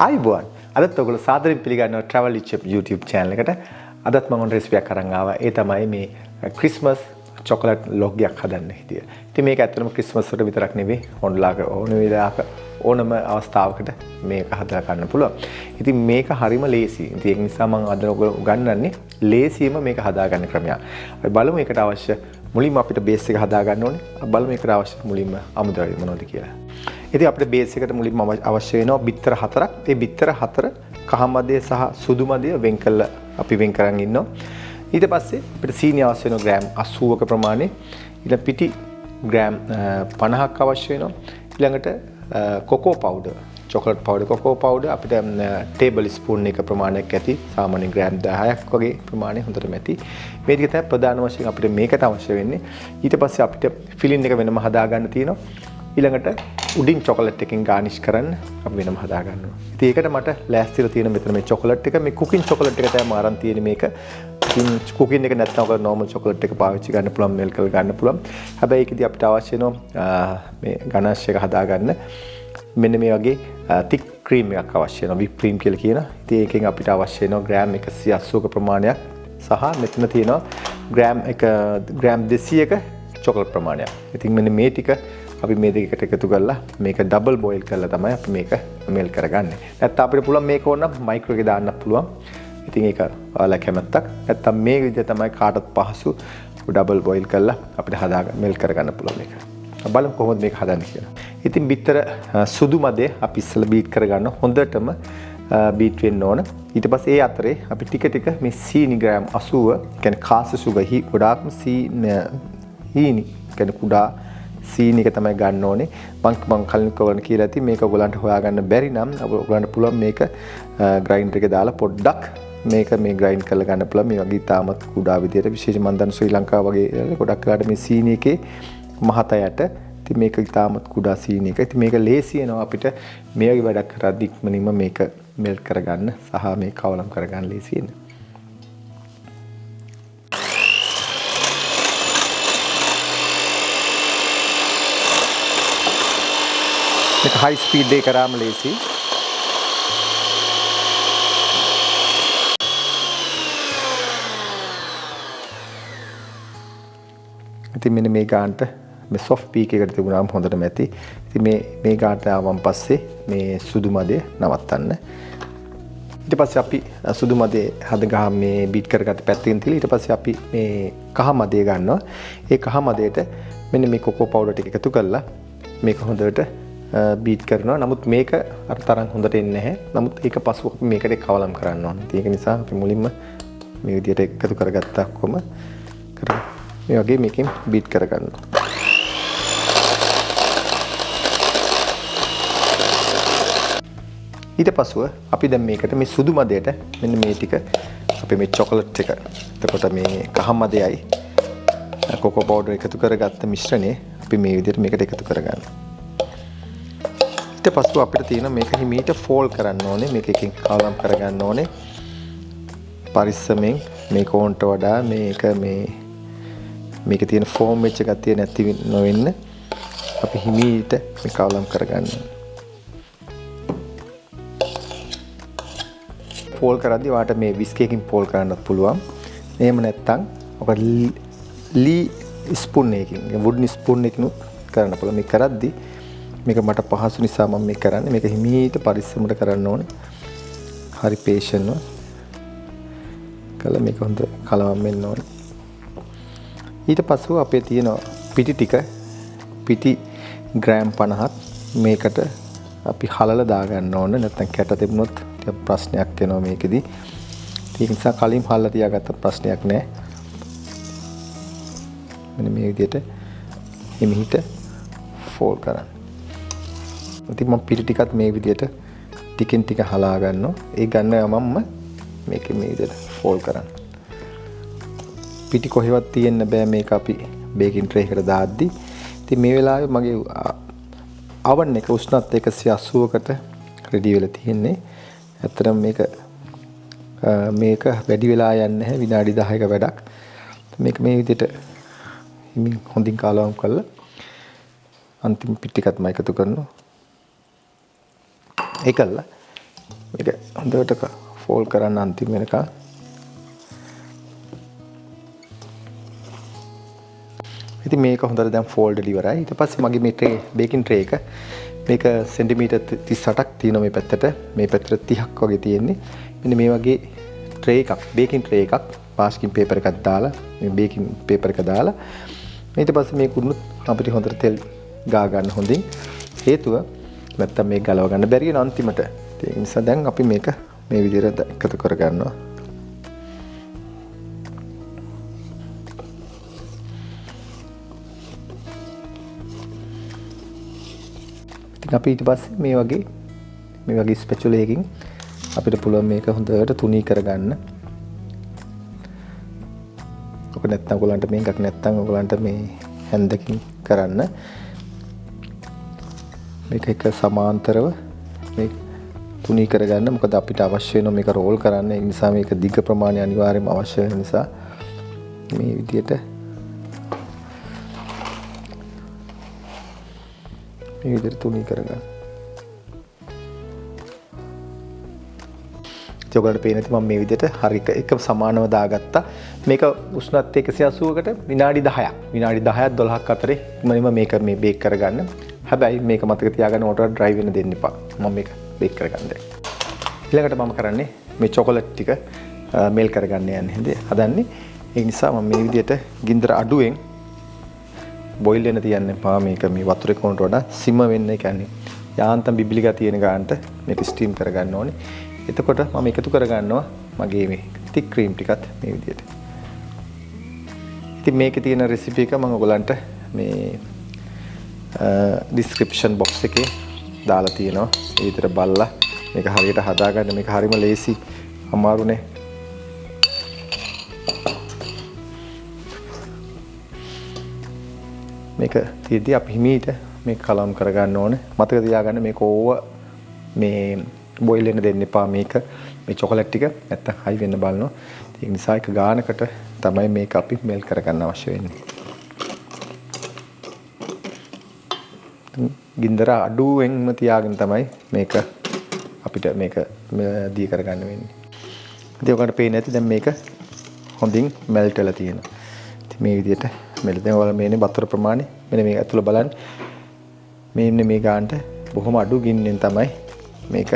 ආයිබෝන් අදත් ඔයගොල්ලෝ සාදරයෙන් පිළිගන්නවා travel chef YouTube channel එකට. අදත් මම ඔන්න රෙසිපියක් අරන් ආවා. ඒ තමයි මේ ක්‍රිස්මස් chocolate log එකක් හදන්න හිටියේ. ඉතින් මේක ඇත්තටම ක්‍රිස්මස් වලට විතරක් නෙවෙයි ඕනලාක ඕන වෙලාවක ඕනම අවස්ථාවකට මේක හදලා ගන්න පුළුවන්. ඉතින් මේක හරිම ලේසි. ඉතින් ඒක නිසා මම අද ඔයගොල්ලෝ උගන්වන්නේ ලේසියෙම මේක හදාගන්න ක්‍රමයක්. අපි බලමු ඒකට අවශ්‍ය මුලින්ම අපිට බේස් එක හදා ගන්න ඕනේ. අපි බලමු ඒකට අවශ්‍ය මුලින්ම අමුද්‍රව්‍ය මොනවද කියලා. ඉතින් අපිට බේස් එකට මුලින්ම අවශ්‍ය වෙනවා බිත්තර 4ක්. ඒ බිත්තර 4 කහ මදේ සහ සුදු මදේ වෙන් කරලා අපි වෙන් කරන් ඉන්නවා. ඊට පස්සේ අපිට සීනි අවශ්‍ය වෙනවා ග්‍රෑම් 80ක ප්‍රමාණය. ඊළඟ පිටි ග්‍රෑම් 50ක් අවශ්‍ය වෙනවා. ඊළඟට කොකෝ පවුඩර්, චොකලට් පවුඩර්, කොකෝ පවුඩර් අපිට ටේබල් ස්පූන් එක ප්‍රමාණයක් ඇති. සාමාන්‍ය ග්‍රෑම් 10ක් වගේ ප්‍රමාණය හොඳටම ඇති. මේ ටික තමයි ප්‍රධාන වශයෙන් අපිට මේකට අවශ්‍ය වෙන්නේ. ඊට පස්සේ අපිට ෆිලින් එක වෙනම හදා ගන්න තියෙනවා. ඊළඟට උඩින් චොකලට් එකකින් ගානිෂ් කරන්න අපි වෙනම හදා ගන්නවා. ඉතින් ඒකට මට ලෑස්තිලා තියෙන මෙතන මේ චොකලට් එක, මේ කුකින් චොකලට් එක තමයි අරන් තියෙන්නේ මේක. ඉතින් කුකින් එක නැත්නම් ඔක normal චොකලට් එක පාවිච්චි කරන්න පුළුවන්, මෙල්ක් කරලා ගන්න පුළුවන්. හැබැයි ඒකදී අපිට අවශ්‍ය වෙනවා මේ ගනාෂ් එක හදා ගන්න මෙන්න මේ වගේ thick cream එකක් අවශ්‍ය වෙනවා. whipped cream කියලා කියනවා. ඉතින් ඒකෙන් අපිට අවශ්‍ය වෙනවා ග්‍රෑම් 180ක ප්‍රමාණයක් සහ මෙතන තියෙනවා ග්‍රෑම් 200ක චොකලට් ප්‍රමාණයක්. ඉතින් මෙන්න මේ ටික අපි මේ දෙකට එකතු කරලා මේක ඩබල් බොයිල් කරලා තමයි අපි මේක මෙල් කරගන්නේ. නැත්නම් අපිට පුළුවන් මේක ඕන මයික්‍රෝ එකේ දාන්නත් පුළුවන්. ඉතින් ඒක ඔයාලා කැමැත්තක්. නැත්නම් මේ විදිහ තමයි කාටත් පහසු ඩබල් බොයිල් කරලා අපිට හදාගන්න මෙල් කරගන්න පුළුවන් මේක. බලමු කොහොමද මේක හදන්නේ කියලා. ඉතින් බිත්තර සුදු මදේ අපි ඉස්සෙල්ලා බීට් කරගන්න හොඳටම බීට් වෙන්න ඕන. ඊට පස්සේ ඒ අතරේ අපි ටික ටික මේ සීනි ග්‍රෑම් 80 කියන්නේ කාස්ට් සුගර් ගොඩාක්ම හීනි කියන්නේ කුඩා සීනි එක තමයි ගන්න ඕනේ. මම කලින් ඔයගලන්ට කියලා ඇති මේක ඔයගලන්ට හොයාගන්න බැරි නම් ඔයගලන්ට පුළුවන් මේක ග්‍රයින්ඩර් එකේ දාලා පොඩ්ඩක් මේක මේ ග්‍රයින්ඩ් කරලා ගන්න පුළුවන්. මේ වගේ තාමත් කුඩා විදියට විශේෂයෙන් මම දන්න ශ්‍රී ලංකාව වගේ ගොඩක් වෙලාට මේ සීනි එකේ මහතයට ඉතින් මේක තාමත් කුඩා සීනි එක. ඉතින් මේක ලේසි වෙනවා අපිට මේ වගේ වැඩක් කරද්දි ඉක්මනින්ම මේක මෙල්ට් කරගන්න සහ මේක කවලම් කරගන්න ලේසි වෙනවා. මේක හයි ස්පීඩ් එකේ කරාම ලේසි. ඉතින් මෙන්න මේ ගානට මේ soft peak එකට තිබුණාම හොඳටම ඇති. ඉතින් මේ ගානට ආවම පස්සේ මේ සුදු මදේ නවත්තන්න. ඊට පස්සේ අපි සුදු මදේ හදගහම මේ බීට් කරගත්ත පැත්තකින් තියලා ඊට පස්සේ අපි මේ කහ මදේ ගන්නවා. ඒ කහ මදේට මෙන්න මේ කොකෝ පවුඩර් ටික එකතු කරලා මේක හොඳට බීට් කරනවා. නමුත් මේක අර තරම් හොඳට එන්නේ නැහැ. නමුත් ඒක පසුව අපි මේකට කවලම් කරන්න ඕනේ. ඒක නිසා අපි මුලින්ම මේ විදිහට එකතු කරගත්තා කොම මේ වගේ මේකෙන් බීට් කරගන්නවා. ඊට පසුව අපි දැන් මේකට මේ සුදු මදයට මෙන්න මේ ටික අපි මේ චොකලට් එක එතකොට මේ කහ මදයයි කොකෝ පවුඩර් එකතු කරගත්ත මිශ්‍රණය අපි මේ විදිහට මේකට එකතු කරගන්නවා. ඊට පස්ව අපිට තියෙන මේක හිමීට ෆෝල් කරන්න ඕනේ. මේක එකකින් කවලම් කරගන්න ඕනේ. පරිස්සමෙන් මේක ඕන්ට වඩා මේකේ තියෙන ෆෝම් වෙච්ච ගතිය නැති නොවෙන්න අපි හිමීට මේ කවලම් කරගන්න. ෆෝල් කරද්දී වාට මේ විස්ක් එකකින් ෆෝල් කරන්නත් පුළුවන්. එහෙම නැත්නම් ඔක ලී ස්පූන් එකකින් වුඩන් ස්පූන් එකකින් කරන්න පුළුවන්. මේ කරද්දී මේක මට පහසු නිසා මම මේ කරන්නේ. මේක හිමීට පරිස්සමට කරන්න ඕනේ. හරි පේෂන්ව කළා මේක හොඳ කලවම් වෙන්න ඕනේ. ඊට පස්සෙ අපේ තියෙන පිටි ටික පිටි ග්‍රෑම් 50ක් මේකට අපි හලලා දා ගන්න ඕනේ. නැත්නම් කැට තිබුණොත් ප්‍රශ්නයක් වෙනවා මේකෙදි. ඒක නිසා කලින් හලලා තියාගත්ත ප්‍රශ්නයක් නැහැ. මෙන්න මේ විදිහට හිමීට ෆෝල් කරන්න. ඉතින් මම පිටි ටිකත් මේ විදිහට ටිකෙන් ටික හලා ගන්නවා. ඒ ගන්න යමම්ම මේක මේ විදිහට ෆෝල් කරන්න. පිටි කොහෙවත් තියෙන්න බෑ මේක අපි බේකින් ට්‍රේ එකට දාද්දි. ඉතින් මේ වෙලාවේ මගේ oven එක උෂ්ණත්වය 180කට රෙඩි වෙලා තියෙන්නේ. ඇත්තටම මේක වැඩි වෙලා යන්නේ නැහැ. විනාඩි 10ක වැඩක්. මේක මේ විදිහට හිමින් හොඳින් කාලවම් කරලා අන්තිම පිටි ටිකත් මම එකතු කරනවා. ඒකල්ලා මේක හොඳට ෆෝල්ඩ් කරන්න අන්තිම වෙනකන්. ඉතින් මේක හොඳට දැන් ෆෝල්ඩ් ඉවරයි. ඊට පස්සේ මගේ මේ ට්‍රේ බේකින් ට්‍රේ එක මේක සෙන්ටිමීටර් 38ක් තියෙනවා මේ පැත්තට. මේ පැත්තට 30ක් වගේ තියෙන්නේ. මෙන්න මේ වගේ ට්‍රේ එකක් බේකින් ට්‍රේ එකක් පාස්කින් පේපර් එකක් දාලා මේ බේකින් පේපර් එක දාලා ඊට පස්සේ මේක උඩුත් අපිට හොඳට තෙල් ගා ගන්න හොඳින්. හේතුව නැත්තම් මේක ගලව ගන්න බැරි වෙන අන්තිමට. ඒ නිසා දැන් අපි මේක මේ විදිහට එකතු කර ගන්නවා. ඉතින් අපි ඊට පස්සේ මේ වගේ ස්පැචුලා එකකින් අපිට පුළුවන් මේක හොඳට තුනී කරගන්න. ඔක නැත්තම් ඔයගලන්ට මේකක් නැත්තම් ඔයගලන්ට මේ හැන්දකින් කරන්න. මේක එක සමාන්තරව මේ තුනී කරගන්න. මොකද අපිට අවශ්‍ය වෙනවා මේක රෝල් කරන්න. ඒ නිසා මේක දිග ප්‍රමාණය අනිවාර්යයෙන්ම අවශ්‍ය වෙන නිසා මේ විදිහට තුනී කරගන්න. ඔයගලන්ට පේන ඇති මම මේ විදිහට හරි එක සමානව දාගත්තා. මේක උෂ්ණත්වය 180කට විනාඩි 10ක්. විනාඩි 10ක් 12ක් අතරේ මම මේක මේ බේක් කරගන්න. හැබැයි මේක මතක තියාගන්න ඕටෝ ඩ්‍රයි වෙන්න දෙන්න එපා. මම මේක බේක් කරගන්න දැන්. ඊළඟට මම කරන්නේ මේ චොකලට් ටික මෙල් කරගන්න යන්නේ හදන්නේ. ඒ නිසා මම මේ විදිහට ගින්දර අඩුවෙන් බොයිල් වෙන්න තියන්න එපා. මේක මේ වතුරේ කොනට වඩා සිම වෙන්න කියන්නේ යාන්තම් බිබිලි ගතිය තියෙන ගානට මේක ස්ටීම් කරගන්න ඕනේ. එතකොට මම එකතු කරගන්නවා මගේ මේ තික් ක්‍රීම් ටිකත් මේ විදිහට. ඉතින් මේකේ තියෙන රෙසිපි එක මම ඔයගලන්ට මේ ඩිස්ක්‍රිප්ෂන් බොක්ස් එකේ දාලා තියෙනවා. ඒ විදිහට බලලා මේක හරියට හදාගන්න. මේක හරිම ලේසි අමාරුනේ. මේක තියෙද්දි අපි හිමීට මේක කලම් කරගන්න ඕනේ. මතක තියාගන්න මේක ඕව මේ බොයිල් වෙන්න දෙන්න එපා. මේක මේ චොකලට් ටික නැත්තම් හයි වෙන්න බලනවා. ඒ නිසා එක ගානකට තමයි මේක අපි මෙල් කරගන්න අවශ්‍ය වෙන්නේ. ගින්දර අඩුවෙන්ම තියාගෙන තමයි මේක අපිට මේක දී කරගන්න වෙන්නේ. ඉතින් ඔයාලට පේන්නේ නැති දැන් මේක හොඳින් මෙල්ට් වෙලා තියෙනවා. ඉතින් මේ විදිහට මෙල්ට් දැන් ඔයාලා මේනේ වතුර ප්‍රමාණය මෙන්න මේ ඇතුළ බලන්න. මේ ගානට බොහොම අඩු ගින්නෙන් තමයි මේක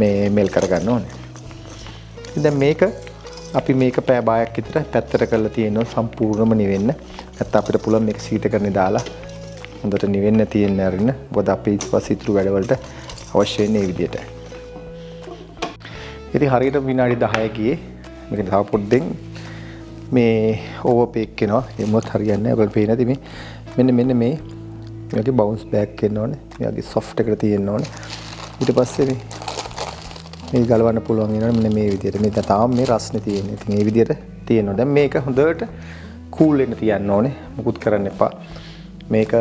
මේ මෙල් කරගන්න ඕනේ. ඉතින් දැන් මේක අපි මේක පැය භාගයක් විතර පැත්තට කරලා තියෙනවා සම්පූර්ණයෙන්ම නිවෙන්න. නැත්නම් අපිට පුළුවන් මේක සීතකරණේ දාලා හොඳට නිවෙන්න තියෙන්න අරින්න. මොකද අපි ඊපස්සේ ඉතුරු වැඩවලට අවශ්‍ය වෙන්නේ මේ විදිහට. ඉතින් හරියට විනාඩි 10 ගියේ. මේක තව පොඩ්ඩෙන් මේ ඕවර් බේක් වෙනවා. එමුවත් හරියන්නේ නැහැ. ඔයගොල්ලෝ පේන්නේ නැති මෙන්න මේ වගේ බවුන්ස් බෑක් වෙන්න ඕනේ. මේ වගේ සොෆ්ට් එකට තියෙන්න ඕනේ. ඊට පස්සේ මේ ගලවන්න පුළුවන් වෙනවා මෙන්න මේ විදිහට. මේ තාම මේ රස්නේ තියෙන්නේ. ඉතින් මේ විදිහට තියෙනවා. දැන් මේක හොඳට කූල් වෙන්න තියන්න ඕනේ. මුකුත් කරන්න එපා. මේක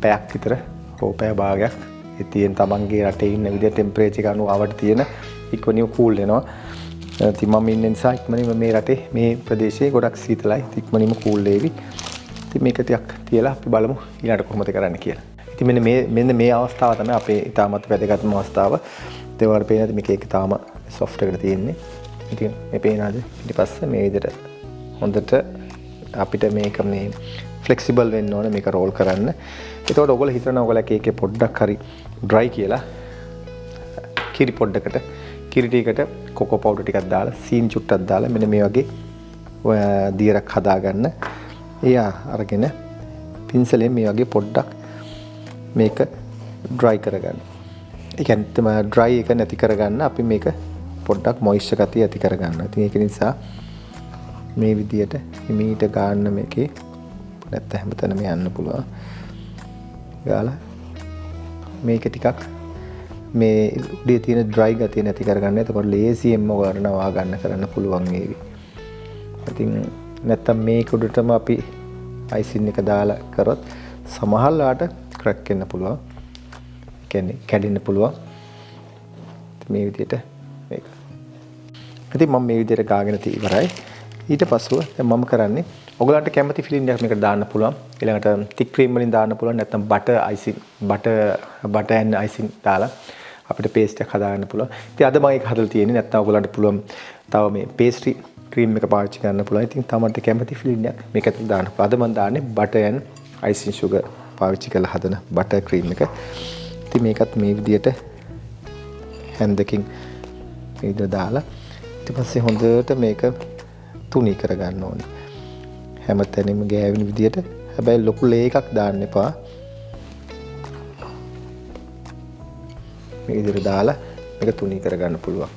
පැයක් විතර හෝ පැය භාගයක් ඒ තියෙන තමන්ගේ රටේ ඉන්න විදිහ ටෙම්පරේචර් එක අනුව ආවට තියෙන ඉක්මනින්ම කූල් වෙනවා. ඉතින් මම ඉන්න නිසා ඉක්මනින්ම මේ රටේ මේ ප්‍රදේශයේ ගොඩක් සීතලයි. ඉක්මනින්ම කූල් වේවි. ඉතින් මේක ටිකක් තියලා අපි බලමු ඊළඟට කොහොමද කරන්න කියලා. ඉතින් මෙන්න මේ අවස්ථාව තමයි අපේ ඉතාමත් වැදගත්ම අවස්ථාව. ඒ වගේ පේනද මේක එක තාම සොෆ්ට් එකට තියෙන්නේ. ඉතින් මේ පේනද ඊට පස්සේ මේ විදිහට හොඳට අපිට මේක මේ ෆ්ලෙක්සිබල් වෙන්න ඕනේ මේක රෝල් කරන්න. එතකොට ඔයගොල්ලෝ හිතනවා ඔයගොල්ලෝ එකේ පොඩ්ඩක් හරි ඩ්‍රයි කියලා කිරි පොඩ්ඩකට කිරි ටිකට කොකෝ පවුඩර් ටිකක් දාලා සීනි චුට්ටක් දාලා මෙන්න මේ වගේ දියරක් හදාගන්න. එයා අරගෙන පින්සලෙන් මේ වගේ පොඩ්ඩක් මේක ඩ්‍රයි කරගන්න. ඒ කියන්නේ ඩ්‍රයි එක නැති කරගන්න අපි මේක පොඩ්ඩක් මොයිස්චර් ගතිය ඇති කරගන්න. ඉතින් ඒක නිසා මේ විදියට හිමීට ගන්න මේකේ නැත්නම් හැමතැනම යන්න පුළුවන්. ගාලා මේක ටිකක් මේ උඩේ තියෙන ඩ්‍රයි ගතිය නැති කරගන්න. එතකොට ලේසියෙන්ම ඔයාලට නවා ගන්න කරන්න පුළුවන් වේවි. ඉතින් නැත්නම් මේක උඩටම අපි අයිසින් එක දාලා කරොත් සමහරලාට ක්‍රැක් වෙන්න පුළුවන්. කියන්නේ කැඩෙන්න පුළුවන්. මේ විදිහට මේක. ඉතින් මම මේ විදිහට ගාගෙන ඉවරයි. ඊට පස්සෙ දැන් මම කරන්නේ ඔයගලන්ට කැමති ෆිලින් එකක් මේකට දාන්න පුළුවන්. ඊළඟට තික් ක්‍රීම් වලින් දාන්න පුළුවන්. නැත්නම් බටර් ඇන්ඩ් අයිසින් දාලා අපිට පේස්ට් එකක් හදාගන්න පුළුවන්. ඉතින් අද මම ඒක හදලා තියෙන්නේ. නැත්නම් ඔයගලන්ට පුළුවන් තව මේ පේස්ට්‍රි ක්‍රීම් එක පාවිච්චි කරන්න පුළුවන්. ඉතින් තමන්ට කැමති ෆිලින් එකක් මේක ඇතුළේ දාන්න පුළුවන්. අද මම දාන්නේ බටර් and icing sugar පාවිච්චි කරලා හදන බටර් ක්‍රීම් එක. ඉතින් මේකත් මේ විදියට හැන්දකින් මේ විදියට දාලා ඊට පස්සේ හොඳට මේක තුනී කරගන්න ඕනේ. හැමතැනම ගෑවෙන විදියට. හැබැයි ලොකු ලේ එකක් දාන්න එපා. මේ විදියට දාලා මේක තුනී කරගන්න පුළුවන්.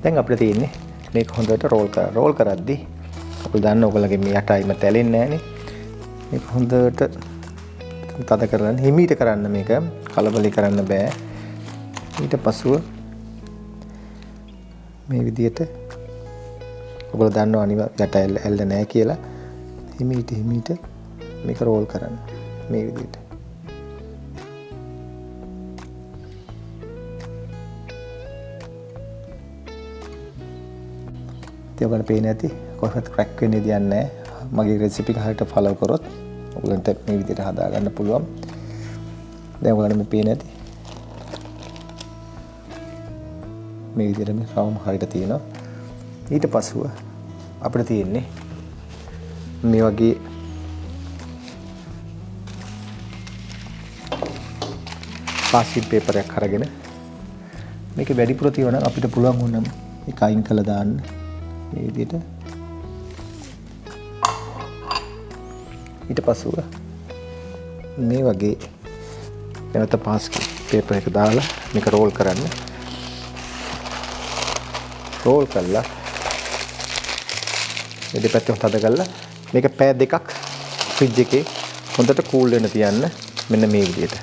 දැන් අපිට තියෙන්නේ මේක හොඳට රෝල් කරද්දී ඔයගොල්ලෝ දන්න ඔයගොල්ලගේ මේ යටයිම තැලෙන්නේ නැහනේ. මේක හොඳට තද කරලා හිමීට කරන්න මේක කලබලී කරන්න බෑ. ඊට පස්ව මේ විදියට ඔයගොල්ලෝ දන්නවා අනිවාර්ය යට ඇල්ල නැහැ කියලා හිමීට මේක රෝල් කරන්න මේ විදියට. ඉතින් ඔයගොල්ලන්ට පේන්නේ නැති කොහොමද ක්‍රැක් වෙන්නේ දෙයක් නැහැ. මගේ රෙසිපි එක හරියට ෆලෝ කරොත් ඔයගොල්ලන්ට මේ විදිහට හදා ගන්න පුළුවන්. දැන් ඔයගොල්ලන්ට මේ පේන්නේ නැති මේ විදිහට මේ රවුම් හරියට තියෙනවා. ඊට පස්ව අපිට තියෙන්නේ මේ වගේ පාසින් පේපර් එකක් අරගෙන මේක වැඩිපුර තියෙනවා නම් අපිට පුළුවන් වුණා මේක අයින් කරලා දාන්න. මේ විදිහට ඊට පස්ව මේ වගේ නැවත පාස් පේපර් එක දාලා මේක රෝල් කරන්න. රෝල් කළා මේ දෙපැත්තම තද කරලා මේක පැය දෙකක් ෆ්‍රිජ් එකේ හොඳට කූල් වෙන්න තියන්න. මෙන්න මේ විදිහට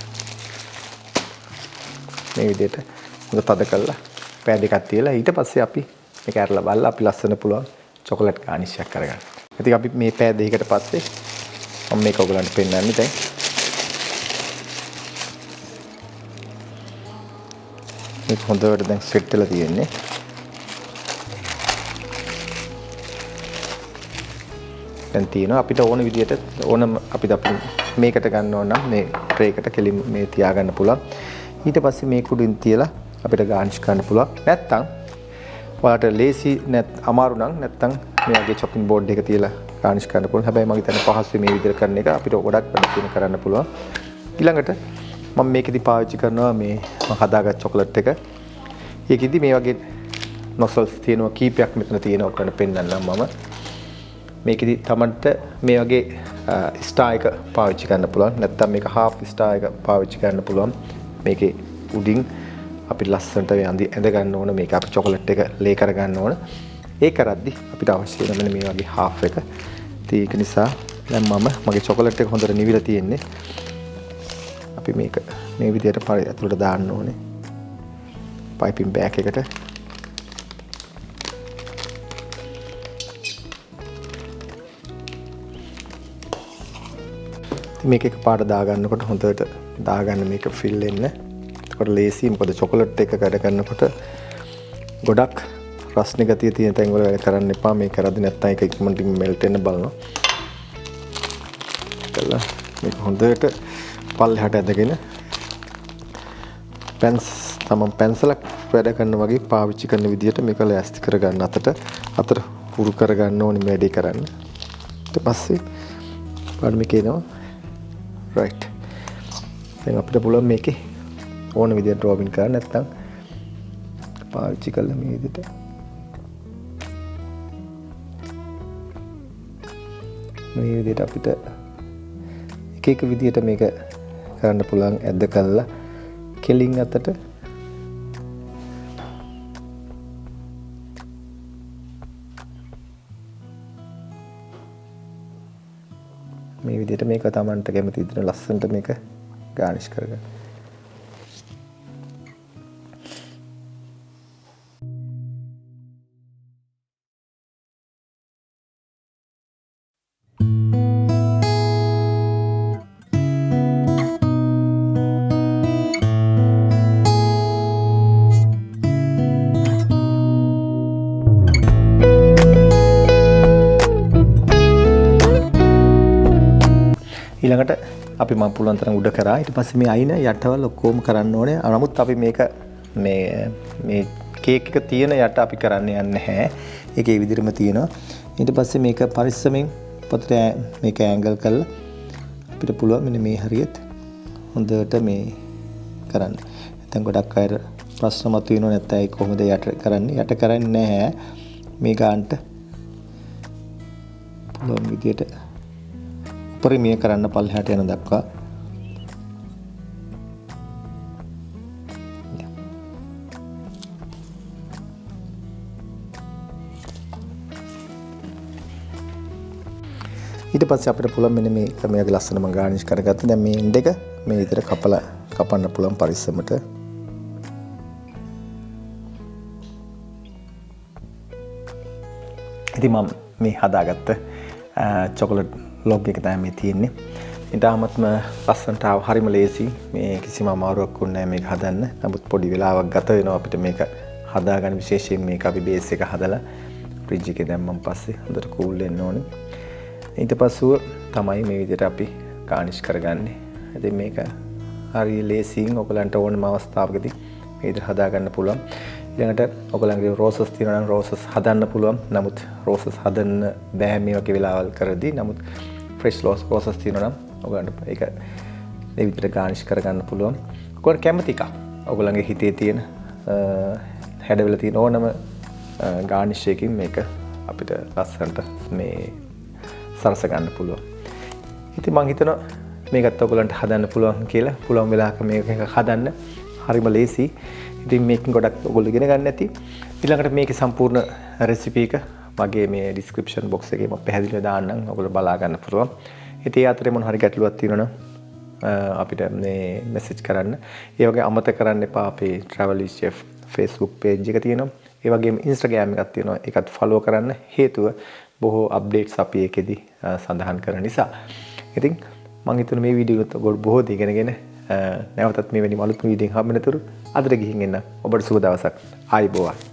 හොඳ තද කරලා පැය දෙකක් තියලා ඊට පස්සේ අපි මේක ඇරලා බලලා අපි ලස්සන පුළුවන් චොකලට් ගානිෂ් එකක් කරගන්න. ඉතින් අපි මේ පැය දෙකකට පස්සේ මම මේක ඔයගලන්ට පෙන්නන්නේ දැන්. මේක හොඳට දැන් සෙට් වෙලා තියෙන්නේ. දැන් තියෙනවා අපිට ඕන විදියට ඕනම අපිට මේකට ගන්න ඕන නම් මේ ට්‍රේ එකට කෙලින් මේ තියාගන්න පුළුවන්. ඊට පස්සේ මේක උඩින් තියලා අපිට ගානිෂ් කරන්න පුළුවන්. නැත්තම් ඔයාලට ලේසි අමාරු නම් නැත්තම් මේ වගේ chopping board එක තියලා ගානිෂ් කරන්න පුළුවන්. හැබැයි මම හිතන්නේ පහසුයි මේ විදිහට කරන එක අපිට ගොඩක් වැඩ කරන්න පුළුවන්. ඊළඟට මම මේකෙදි පාවිච්චි කරනවා මේ මම හදාගත් චොකලට් එක. ඒකෙදි මේ වගේ නොසල්ස් තියෙනවා කීපයක් මෙතන තියෙනවා ඔකට පෙන්නන්නම් මම. මේකෙදි තමන්ට මේ වගේ ස්ටාර් එක පාවිච්චි කරන්න පුළුවන්. නැත්තම් මේක half ස්ටාර් එක පාවිච්චි කරන්න පුළුවන්. මේකේ උඩින් අපි ලස්සනට ඇඳ ගන්න ඕන මේක අපි චොකලට් එක ලේ කර ගන්න ඕන. ඒ කරද්දි අපිට අවශ්‍ය වෙන මෙන්න මේ වගේ half එක. ඉතින් ඒක නිසා දැන් මම මගේ චොකලට් එක හොඳට නිවිලා තියෙන්නේ. අපි මේක මේ විදිහට ඇතුළට දාන්න ඕනේ. පයිපින් බෑග් එකට. ඉතින් මේක එකපාරට දාගන්නකොට හොඳට දාගන්න මේක ෆිල් වෙන්න. එතකොට ලේසි මොකද චොකලට් එක වැඩ කරනකොට ගොඩක් රස්නේ ගතිය තියෙන තැන් වල වැඩ කරන්න එපා. මේ කරද්දි නැත්නම් ඒක ඉක්මනට මෙල්ට් වෙන්න බලනවා. කළා මේක හොඳට පල්ලෙහාට ඇදගෙන පැන්සලක් වැඩ කරන වගේ පාවිච්චි කරන විදිහට මේක ලෑස්ති කරගන්න අතට හුරු කරගන්න ඕනේ වැඩේ කරන්න. ඊට පස්සේ පාඩ මේක එනවා. රයිට්. දැන් අපිට පුළුවන් මේකේ ඕන විදිහට ඩ්‍රොපින් කරන්න නැත්නම් පාවිච්චි කළා මේ විදිහට. මේ විදිහට අපිට එක එක විදිහට මේක කරන්න පුළුවන් ඇද්ද කළා කෙලින් අතට මේ විදිහට මේක තමන්ට කැමති විදිහට ලස්සනට මේක ගානිෂ් කරගන්න. ඊළඟට අපි මම පුළුවන් තරම් උඩ කරා. ඊට පස්සේ මේ අයින යටවල ඔක්කොම කරන්න ඕනේ. නමුත් අපි මේක මේ කේක් එක තියෙන යට අපි කරන්න යන්නේ නැහැ. ඒක ඒ විදිහටම තියෙනවා. ඊට පස්සේ මේක පරිස්සමෙන් පොතට මේක ඇන්ගල් කරලා අපිට පුළුවන් මෙන්න මේ හරියට හොඳට මේ කරන්න. නැත්නම් ගොඩක් අය ප්‍රශ්න මතුවෙනවා නැත්නම් ඒක කොහොමද යට කරන්නේ? යට කරන්නේ නැහැ. මේ ගන්නට පුළුවන් විදියට පරිමිය කරන්න පල්ලෙහාට යන දක්වා. ඊට පස්සේ අපිට පුළුවන් මෙන්න මේ ක්‍රමයක ලස්සනම ගානිෂ් කරගත්ත. දැන් මේ එන්ඩ් එක මේ විදිහට කපන්න පුළුවන් පරිස්සමට. ඉතින් මම මේ හදාගත්ත චොකලට් ලොග් එක තමයි මේ තියෙන්නේ. ඊටාමත්ම ලස්සනට හරිම ලේසි. මේ කිසිම අමාරුවක් වුණේ නැහැ මේක හදන්න. නමුත් පොඩි වෙලාවක් ගත වෙනවා අපිට මේක හදාගන්න. විශේෂයෙන් මේක අපි බේස් එක හදලා ෆ්‍රිජ් එකේ දැම්මන් පස්සේ හොඳට කූල් වෙන්න ඕනේ. ඊට පස්සෙ තමයි මේ විදිහට අපි ගානිෂ් කරගන්නේ. ඉතින් මේක හරිය ලේසියෙන් ඔයගලන්ට ඕනම අවස්ථාවකදී මේ විදිහට හදාගන්න පුළුවන්. ඊළඟට ඔයගලන්ගේ රෝසස් තියෙනවා නම් රෝසස් හදන්න පුළුවන්. නමුත් රෝසස් හදන්න බෑ මේ වගේ වෙලාවල් කරදී. නමුත් ෆ්‍රෙෂ් රෝසස් තියෙනවා නම් ඔයගලන්ට ඒක මේ විදිහට ගානිෂ් කරගන්න පුළුවන්. ඔයගොල්ලෝ කැමති එක. ඔයගලන්ගේ හිතේ තියෙන හැඩවල තියෙන ඕනම ගානිෂ් එකකින් මේක අපිට ලස්සනට මේ සරස ගන්න පුළුවන්. ඉතින් මම හිතනවා මේකත් ඔයගලන්ට හදන්න පුළුවන් කියලා. පුළුවන් වෙලාවක මේක හදන්න හරිම ලේසි. ඉතින් මේකෙන් ගොඩක් ඔයගොල්ලෝ ඉගෙන ගන්න ඇති. ඊළඟට මේකේ සම්පූර්ණ රෙසිපි එක මගේ මේ ඩිස්ක්‍රිප්ෂන් බොක්ස් එකේ මම පැහැදිලිව දාන්නම්. ඔයගොල්ලෝ බලා ගන්න පුළුවන්. ඉතින් ඒ අතරේ මොන හරි ගැටලුවක් තියෙනවා නම් අපිට මේ මෙසේජ් කරන්න. ඒ වගේ අමතක කරන්න එපා අපේ travel with chef Facebook page එක තියෙනවා. ඒ වගේම Instagram එකක් තියෙනවා. ඒකත් follow කරන්න. හේතුව බොහෝ අප්ඩේට්ස් අපි ඒකෙදි සඳහන් කරන නිසා. ඉතින් මම හිතන මේ වීඩියෝ එක ඔයගොල්ලෝ බොහෝ දේ ඉගෙනගෙන නැවතත් මේ වෙනි අලුත් වීඩියෝ එකක් හම්බෙනතුරු අදට ගිහින් එන්න. ඔබට සුබ දවසක්. ආයිබෝවන්.